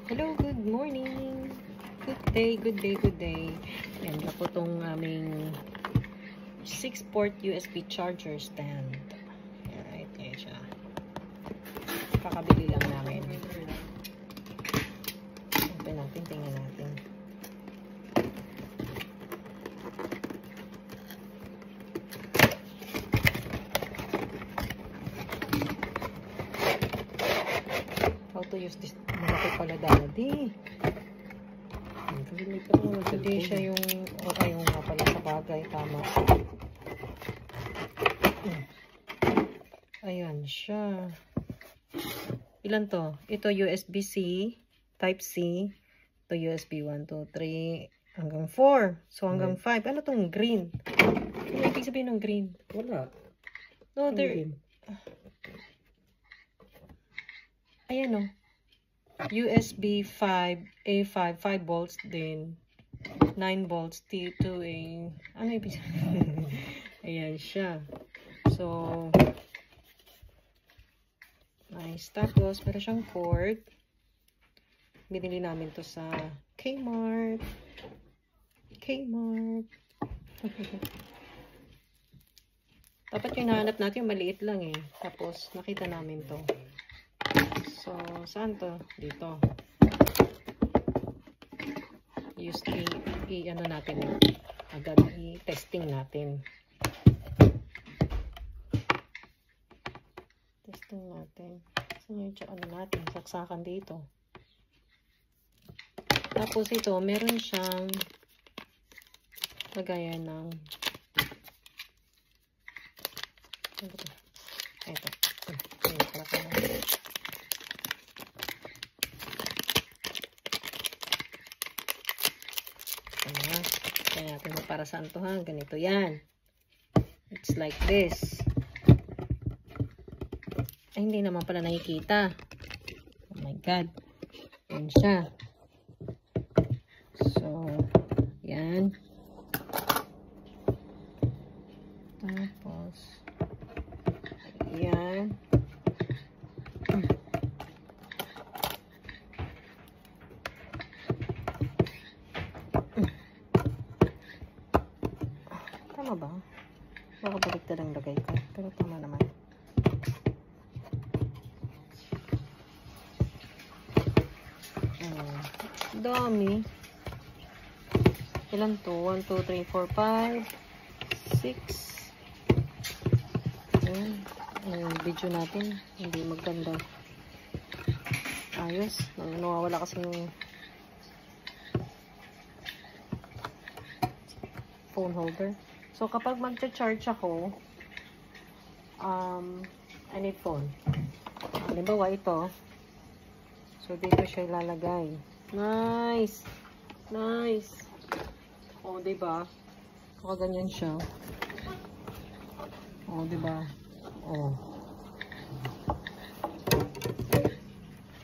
Hello, good morning. Good day, good day, good day. Ayan, na po itong aming 6-port USB charger stand. Alright, ayan siya. Kakabili lang namin. Open natin, tingnan natin. How to use this? Malaki pala daddy. Hindi siya yung okay yung nga pala sa bagay. Tama. Ayan siya. Ilan to? Ito USB-C, Type-C. Ito USB 1, 2, 3, hanggang 4. So hanggang 5. Ano tong green? Ano ibig sabihin ng green? Wala. No, there... Ayan o. USB 5, A5, 5 volts din. 9 volts, T2A. Ano ibig sabihin? Ayan siya. So, nice. Tapos, meron siyang cord. Binili namin to sa Kmart. Dapat yung nahanap natin, maliit lang eh. Tapos, nakita namin to. So, saan to? Dito. Use ano natin agad i-testing natin. Testing natin. Saan yung ano natin? Saksakan dito. Tapos ito, meron siyang lagayan ng ito. Kaya natin para saan to ha? Ganito yan. It's like this. Ay, hindi naman pala nakikita. Oh my God. Yan siya. So, yan. Tapos, yan. Tama ba? Baka baligtad ang lagay ko. Pero tama naman. Dami. Ilan to? 1, 2, 3, 4, 5, 6. Ayan. Yung video natin. Hindi maganda. Ayos. Nawawala kasi yung phone holder. So, kapag magcha-charge ako, I need phone. Halimbawa ito. So, dito siya ilalagay. Nice! Nice! O, diba? Ganyan siya. O, diba? O.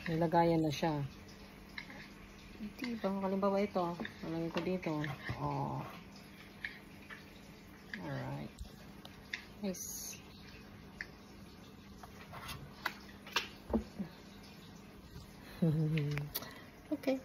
Nilagayan na siya. Diba? Halimbawa ito. Nalagay ko dito. O. Alright. Nice. Okay.